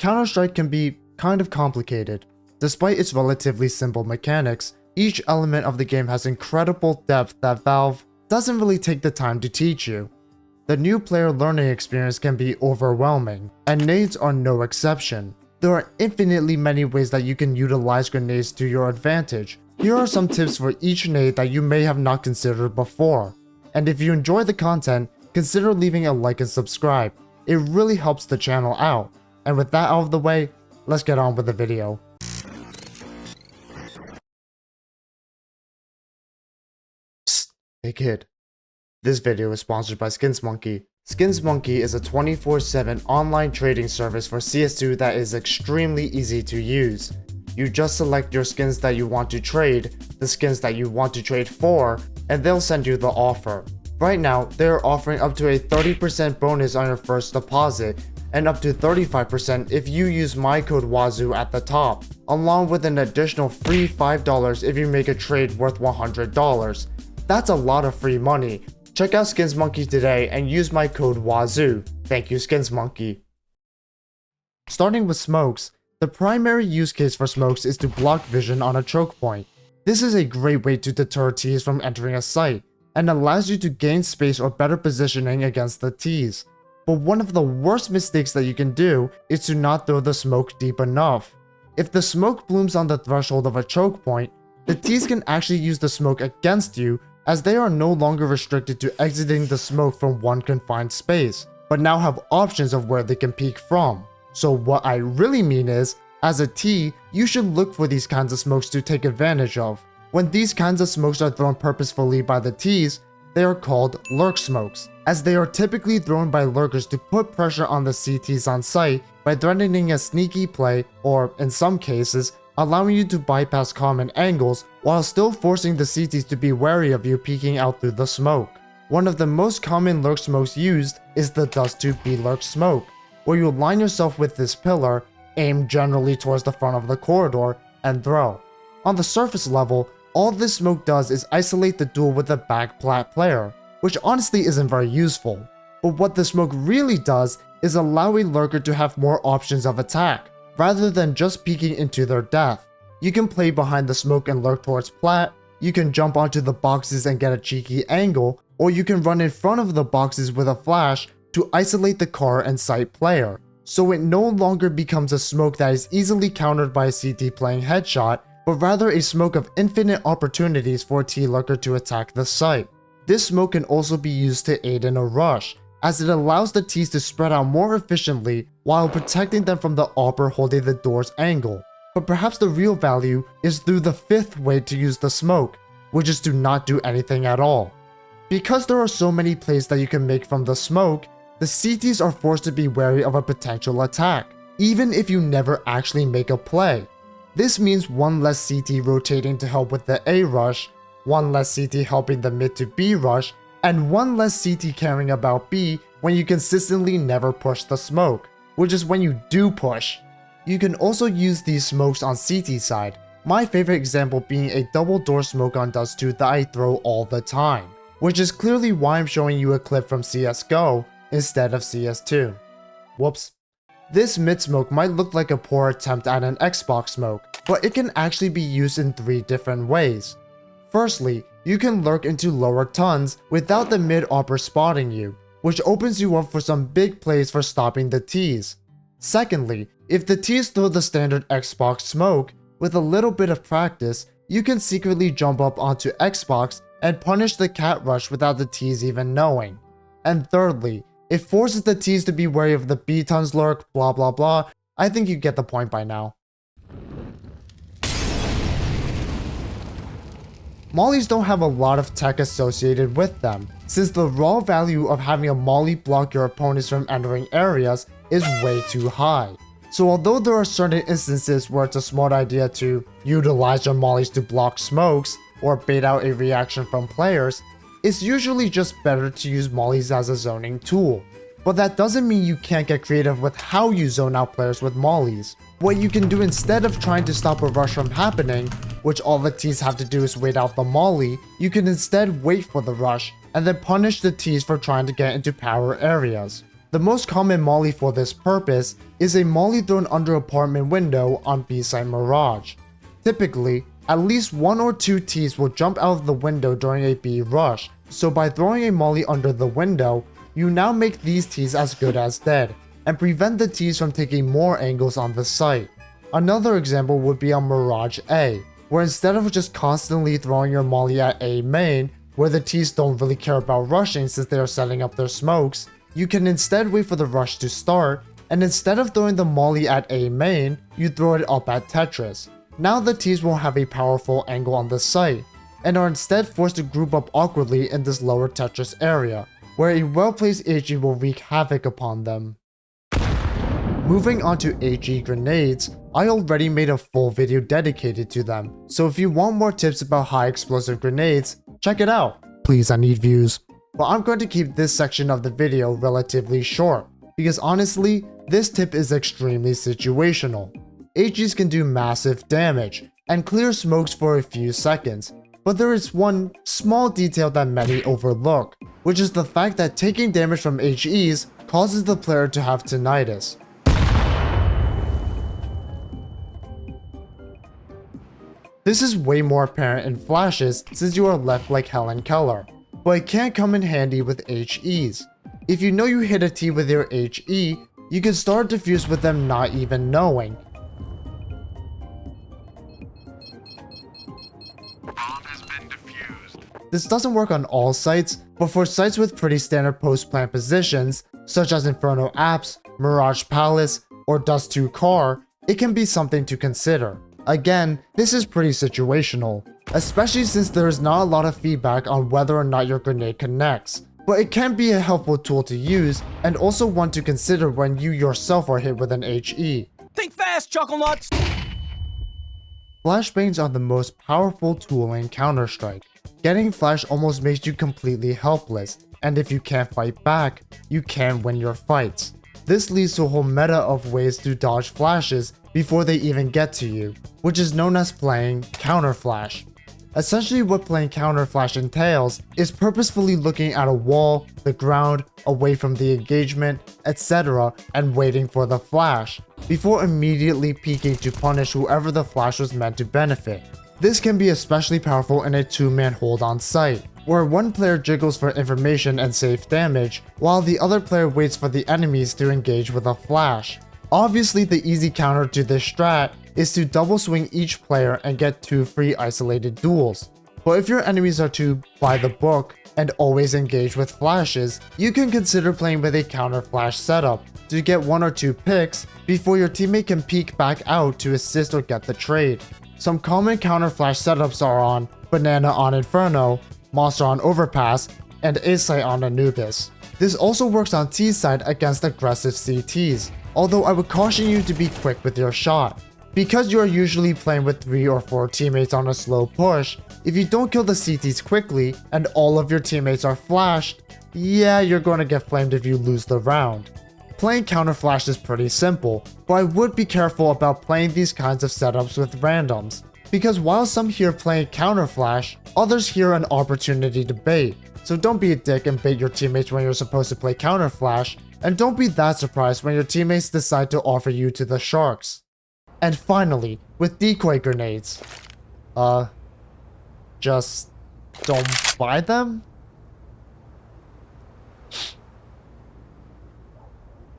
Counter-Strike can be kind of complicated. Despite its relatively simple mechanics, each element of the game has incredible depth that Valve doesn't really take the time to teach you. The new player learning experience can be overwhelming, and nades are no exception. There are infinitely many ways that you can utilize grenades to your advantage. Here are some tips for each nade that you may have not considered before. And if you enjoy the content, consider leaving a like and subscribe. It really helps the channel out. And with that out of the way, let's get on with the video. Psst, hey kid. This video is sponsored by SkinsMonkey. SkinsMonkey is a 24/7 online trading service for CS2 that is extremely easy to use. You just select your skins that you want to trade, the skins that you want to trade for, and they'll send you the offer. Right now, they're offering up to a 30% bonus on your first deposit, and up to 35% if you use my code WAZOO at the top, along with an additional free $5 if you make a trade worth $100. That's a lot of free money. Check out SkinsMonkey today and use my code WAZOO. Thank you, SkinsMonkey. Starting with smokes, the primary use case for smokes is to block vision on a choke point. This is a great way to deter Ts from entering a site, and allows you to gain space or better positioning against the Ts. But one of the worst mistakes that you can do is to not throw the smoke deep enough. If the smoke blooms on the threshold of a choke point, the Ts can actually use the smoke against you, as they are no longer restricted to exiting the smoke from one confined space, but now have options of where they can peek from. So what I really mean is, as a T, you should look for these kinds of smokes to take advantage of. When these kinds of smokes are thrown purposefully by the Ts, they are called lurk smokes, as they are typically thrown by lurkers to put pressure on the CTs on site by threatening a sneaky play, or in some cases, allowing you to bypass common angles while still forcing the CTs to be wary of you peeking out through the smoke. One of the most common lurk smokes used is the dust tube B lurk smoke, where you line yourself with this pillar, aim generally towards the front of the corridor, and throw. On the surface level, all this smoke does is isolate the duel with the back plat player, which honestly isn't very useful. But what the smoke really does is allow a lurker to have more options of attack, rather than just peeking into their death. You can play behind the smoke and lurk towards plat, you can jump onto the boxes and get a cheeky angle, or you can run in front of the boxes with a flash to isolate the car and site player. So it no longer becomes a smoke that is easily countered by a CT playing headshot, but rather a smoke of infinite opportunities for a T-lurker to attack the site. This smoke can also be used to aid in a rush, as it allows the Ts to spread out more efficiently while protecting them from the AWPer holding the door's angle. But perhaps the real value is through the fifth way to use the smoke, which is to not do anything at all. Because there are so many plays that you can make from the smoke, the CTs are forced to be wary of a potential attack, even if you never actually make a play. This means one less CT rotating to help with the A rush, one less CT helping the mid to B rush, and one less CT caring about B when you consistently never push the smoke, which is when you do push. You can also use these smokes on CT side, my favorite example being a double door smoke on Dust 2 that I throw all the time, which is clearly why I'm showing you a clip from CSGO instead of CS2. Whoops. This mid smoke might look like a poor attempt at an Xbox smoke, but it can actually be used in 3 different ways. Firstly, you can lurk into lower tons without the mid AWPer spotting you, which opens you up for some big plays for stopping the Ts. Secondly, if the Ts throw the standard Xbox smoke, with a little bit of practice, you can secretly jump up onto Xbox and punish the cat rush without the Ts even knowing. And thirdly, it forces the Ts to be wary of the B tons lurk, blah blah blah. I think you get the point by now. Mollies don't have a lot of tech associated with them, since the raw value of having a molly block your opponents from entering areas is way too high. So although there are certain instances where it's a smart idea to utilize your mollies to block smokes or bait out a reaction from players, it's usually just better to use mollies as a zoning tool. But that doesn't mean you can't get creative with how you zone out players with mollies. What you can do instead of trying to stop a rush from happening, which all the Ts have to do is wait out the molly, you can instead wait for the rush and then punish the Ts for trying to get into power areas. The most common molly for this purpose is a molly thrown under apartment window on B-side Mirage. Typically, at least 1 or 2 Ts will jump out of the window during a B rush, so by throwing a molly under the window, you now make these Ts as good as dead, and prevent the Ts from taking more angles on the site. Another example would be on Mirage A, where instead of just constantly throwing your molly at A main, where the Ts don't really care about rushing since they are setting up their smokes, you can instead wait for the rush to start, and instead of throwing the molly at A main, you throw it up at Tetris. Now the Ts won't have a powerful angle on the site, and are instead forced to group up awkwardly in this lower Tetris area, where a well-placed HE will wreak havoc upon them. Moving on to HE grenades, I already made a full video dedicated to them, so if you want more tips about high explosive grenades, check it out. Please, I need views. But I'm going to keep this section of the video relatively short, because honestly, this tip is extremely situational. HEs can do massive damage, and clear smokes for a few seconds, but there is one small detail that many overlook, which is the fact that taking damage from HEs causes the player to have tinnitus. This is way more apparent in flashes since you are left like Helen Keller, but it can come in handy with HEs. If you know you hit a T with your HE, you can start defuse with them not even knowing. Bomb has been defused. This doesn't work on all sites, but for sites with pretty standard post-plant positions, such as Inferno Apps, Mirage Palace, or Dust 2 Car, it can be something to consider. Again, this is pretty situational, especially since there is not a lot of feedback on whether or not your grenade connects, but it can be a helpful tool to use and also one to consider when you yourself are hit with an HE. Think fast, chuckle nuts! Flashbangs are the most powerful tool in Counter-Strike. Getting flash almost makes you completely helpless, and if you can't fight back, you can't win your fights. This leads to a whole meta of ways to dodge flashes before they even get to you, which is known as playing counter flash. Essentially what playing counter flash entails is purposefully looking at a wall, the ground, away from the engagement, etc. and waiting for the flash, before immediately peeking to punish whoever the flash was meant to benefit. This can be especially powerful in a 2-man hold on site, where one player jiggles for information and safe damage, while the other player waits for the enemies to engage with a flash. Obviously, the easy counter to this strat is to double swing each player and get 2 free isolated duels. But if your enemies are too by the book and always engage with flashes, you can consider playing with a counter flash setup to get 1 or 2 picks before your teammate can peek back out to assist or get the trade. Some common counter flash setups are on Banana on Inferno, Monster on Overpass, and A-Site on Anubis. This also works on T-side against aggressive CTs, although I would caution you to be quick with your shot. Because you are usually playing with 3 or 4 teammates on a slow push, if you don't kill the CTs quickly and all of your teammates are flashed, yeah, you're going to get flamed if you lose the round. Playing counter flash is pretty simple, but I would be careful about playing these kinds of setups with randoms, because while some here playing counter flash, others hear an opportunity to bait. So don't be a dick and bait your teammates when you're supposed to play counter flash, and don't be that surprised when your teammates decide to offer you to the sharks. And finally, with decoy grenades, just don't buy them?